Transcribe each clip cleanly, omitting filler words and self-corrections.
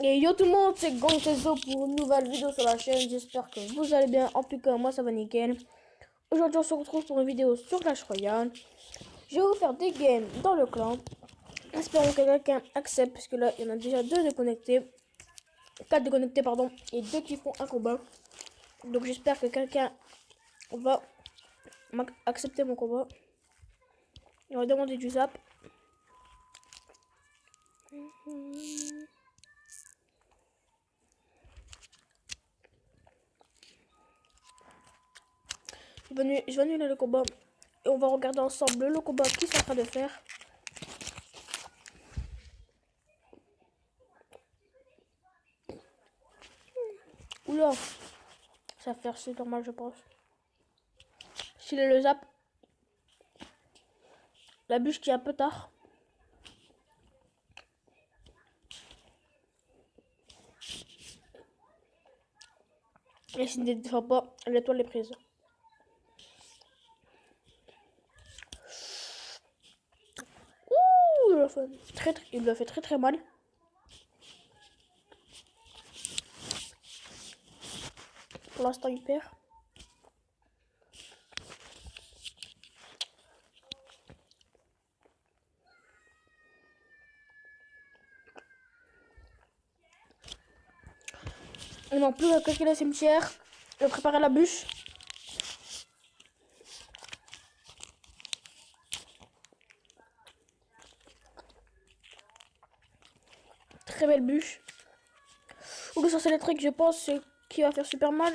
Et yo tout le monde, c'est Gang Tezo pour une nouvelle vidéo sur la chaîne. J'espère que vous allez bien. En tout cas, moi ça va nickel. Aujourd'hui, on se retrouve pour une vidéo sur Clash Royale. Je vais vous faire des games dans le clan. Espérons que quelqu'un accepte, parce que là, il y en a déjà 2 déconnectés. 4 déconnectés, pardon, et 2 qui font un combat. Donc j'espère que quelqu'un va accepter mon combat. Il va demander du zap. Je vais annuler le combat et on va regarder ensemble le combat qu'ils sont en train de faire. Oula, ça va faire super mal, je pense. S'il est le zap, la bûche qui est un peu tard. Et s'il ne défend pas, l'étoile est prise. Ouh, il lui a fait très mal. Pour l'instant, il perd. On n'a plus à claquer le cimetière. Il va préparer la bûche. Très belle bûche. Ou le sens électrique, je pense, qui va faire super mal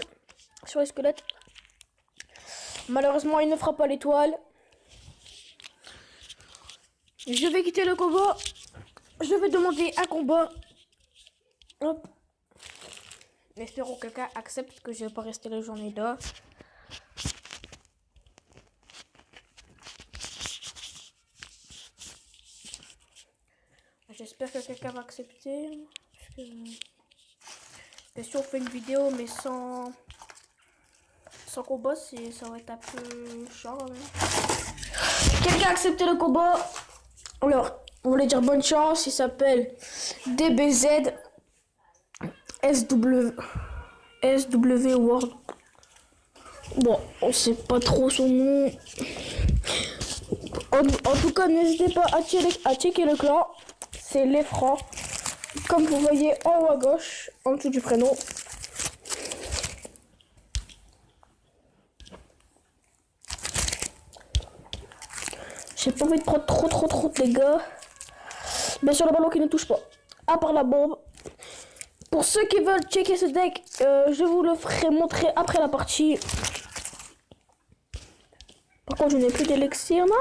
sur les squelettes. Malheureusement, il ne fera pas l'étoile. Je vais quitter le combat. Je vais demander un combat. Hop. Espérons que quelqu'un accepte que je vais pas rester la journée là. J'espère que quelqu'un va accepter. Parce que... bien sûr, on fait une vidéo, mais sans combat, ça va être un peu chiant. Quelqu'un a accepté le combat. Alors, on voulait dire bonne chance. Il s'appelle DBZ SW World. Bon, on sait pas trop son nom. En tout cas, n'hésitez pas à checker le clan. C'est les francs. Comme vous voyez en haut à gauche, en dessous du prénom. J'ai pas envie de prendre trop de dégâts. Bien sûr, le ballon qui ne touche pas. À part la bombe. Pour ceux qui veulent checker ce deck, je vous le ferai montrer après la partie. Par contre, je n'ai plus d'élixir. Non!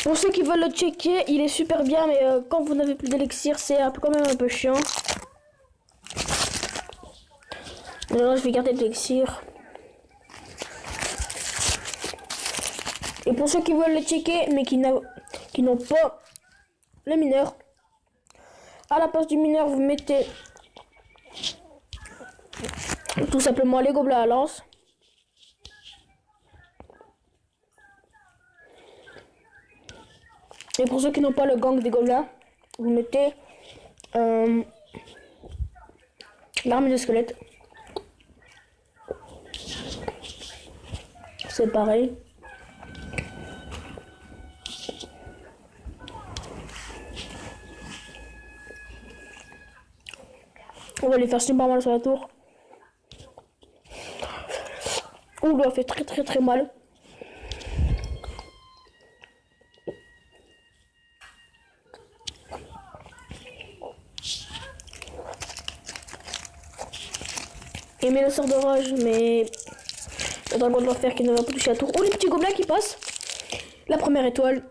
Pour ceux qui veulent le checker, il est super bien, mais quand vous n'avez plus d'élixir, c'est quand même un peu chiant. Maintenant, je vais garder l'élixir. Et pour ceux qui veulent le checker, mais qui n'ont pas le mineur, à la place du mineur, vous mettez tout simplement les gobelins à lance. Et pour ceux qui n'ont pas le gang des gobelins, vous mettez l'armée de squelettes. C'est pareil. On va les faire super mal sur la tour. On lui a fait très mal. Il met le sort de rage, mais le dragon de l'enfer qui ne va pas toucher la tour. Oh, les petits gobelins qui passent. La première étoile.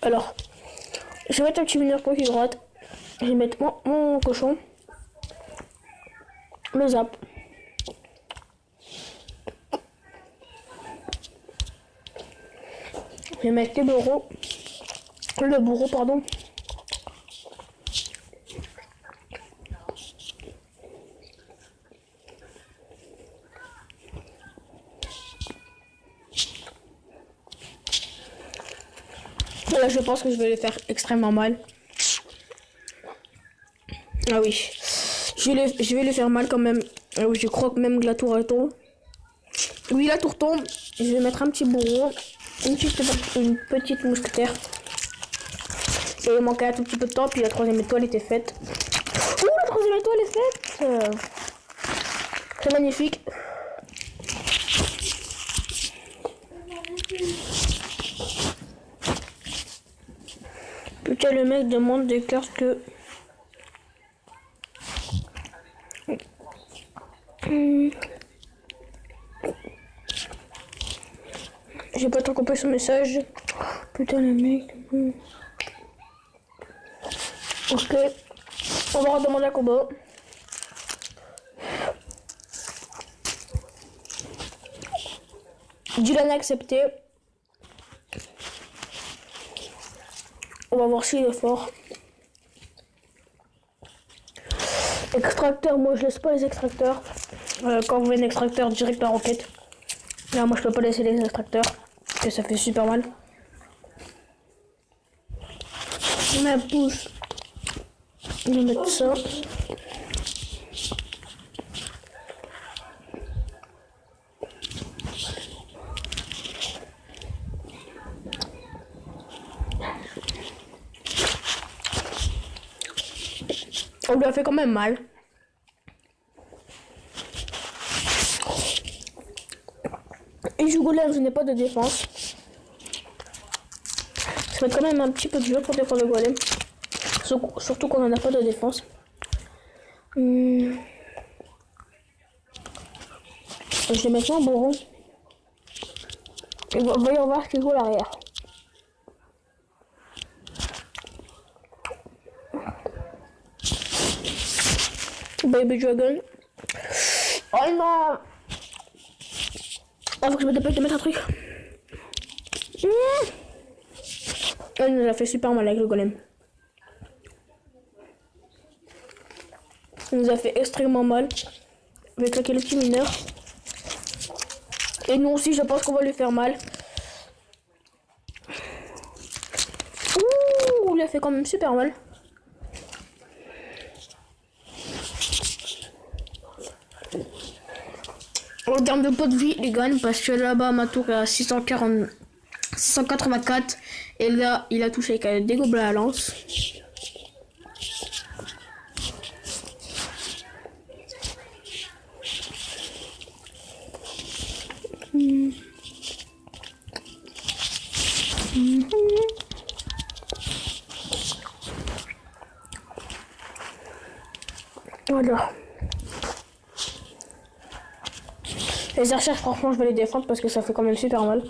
Alors, je vais mettre un petit mineur pour qu'il gratte. Je vais mettre mon cochon. Le zap. Je vais mettre le bourreau, pardon. Là, je pense que je vais le faire extrêmement mal. Ah oui. Je vais le faire mal quand même. Ah oui, je crois que même que la tour elle tombe. Oui, la tour tombe. Je vais mettre un petit bourreau. Une petite mousquetaire. Et il manquait un tout petit peu de temps. Puis la troisième étoile était faite. Oh, la troisième étoile est faite. C'est magnifique. Putain, le mec demande des cartes que... J'ai pas trop compris son message. Putain, le mec... Ok. On va redemander un combat. Dylan a accepté. On va voir s'il est fort. Extracteur, moi je laisse pas les extracteurs. Quand vous voyez un extracteur, direct la roquette. Là, moi je peux pas laisser les extracteurs. Parce que ça fait super mal. Ma pousse. Je vais mettre ça. On lui a fait quand même mal. Et je golem, je n'ai pas de défense. Ça va être quand même un petit peu dur pour défendre le golem. Surtout qu'on n'en a pas de défense. Je vais mettre un bourron. Et voyons voir ce qu'il vaut l'arrière. Baby Dragon. Oh non! Ah, faut que je me dépêche de mettre un truc. Elle nous a fait super mal avec le golem. Il nous a fait extrêmement mal avec le petit mineur. Et nous aussi, je pense qu'on va lui faire mal. Ouh, il a fait quand même super mal. En termes de pot de vie, il gagne parce que là-bas, ma tour est à 684. Et là, il a touché avec des gobelins à lance. Voilà. Les archers, franchement, je vais les défendre parce que ça fait quand même super mal.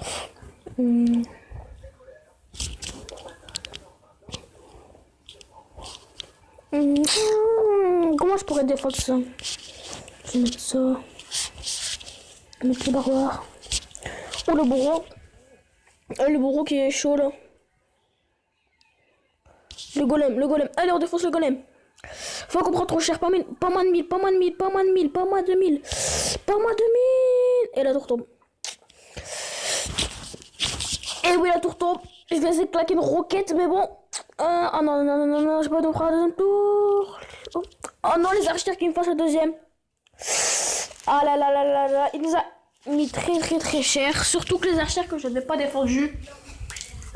Comment je pourrais défendre ça? Je vais mettre ça. Je vais mettre le barbare. Oh, le bourreau. Le bourreau qui est chaud là. Le golem. Allez, on défonce le golem. Faut qu'on prend trop cher. Pas moins de 1000, pas moins de 1000, pas moins de 1000, pas moins de 1000. Pas moins de 1000. Et la tour tombe. Et oui, la tour tombe. Je vais essayer de claquer une roquette, mais bon. Oh non, j'ai pas de prendre la deuxième tour. Oh non, les archers qui me fassent le deuxième. Ah là, il nous a mis très cher. Surtout que les archers que je n'avais pas défendu.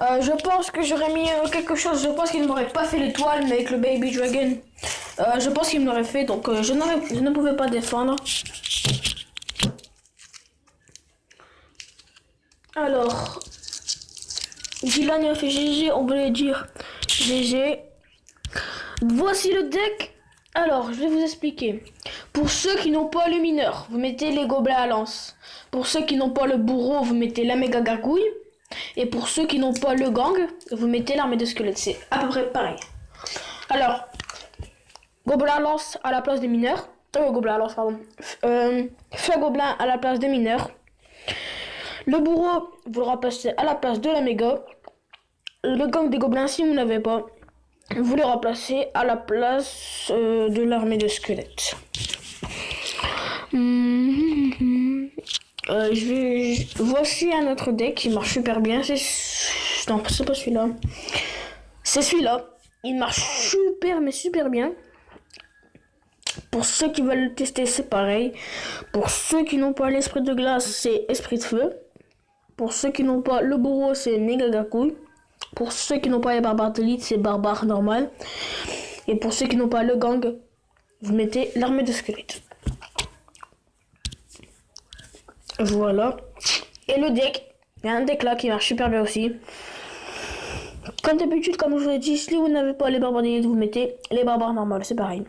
Je pense que j'aurais mis quelque chose. Je pense qu'il ne m'aurait pas fait l'étoile, mais avec le Baby Dragon, je pense qu'il me l'aurait fait. Donc je ne pouvais pas défendre. Alors, Dylan a fait GG, on voulait dire GG. Voici le deck. Alors, je vais vous expliquer. Pour ceux qui n'ont pas le mineur, vous mettez les gobelins à lance. Pour ceux qui n'ont pas le bourreau, vous mettez la méga gargouille. Et pour ceux qui n'ont pas le gang, vous mettez l'armée de squelettes. C'est à peu près pareil. Alors, gobelin à lance à la place des mineurs. Gobelin à lance, pardon. Feu gobelin à la place des mineurs. Le bourreau, vous le remplacez à la place de la méga. Le gang des gobelins, si vous n'avez pas, vous le remplacez à la place de l'armée de squelettes. Voici un autre deck qui marche super bien. Non, c'est pas celui-là. C'est celui-là. Il marche super, mais super bien. Pour ceux qui veulent le tester, c'est pareil. Pour ceux qui n'ont pas l'esprit de glace, c'est esprit de feu. Pour ceux qui n'ont pas le bourreau, c'est Megagaku. Pour ceux qui n'ont pas les barbares d'élite, c'est barbare normal. Et pour ceux qui n'ont pas le gang, vous mettez l'armée de squelettes. Voilà. Et le deck, il y a un deck là qui marche super bien aussi. Comme d'habitude, comme je vous l'ai dit, si vous n'avez pas les barbares d'élite, vous mettez les barbares normales, c'est pareil.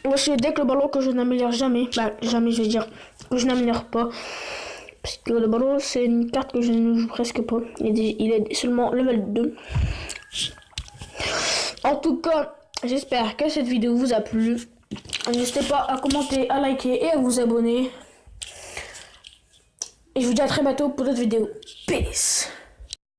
Voici le deck, le ballon que je n'améliore jamais. Bah, jamais, je vais dire que je n'améliore pas. Parce que le ballon, c'est une carte que je ne joue presque pas. Il est seulement level 2. En tout cas, j'espère que cette vidéo vous a plu. N'hésitez pas à commenter, à liker et à vous abonner. Et je vous dis à très bientôt pour d'autres vidéos. Peace.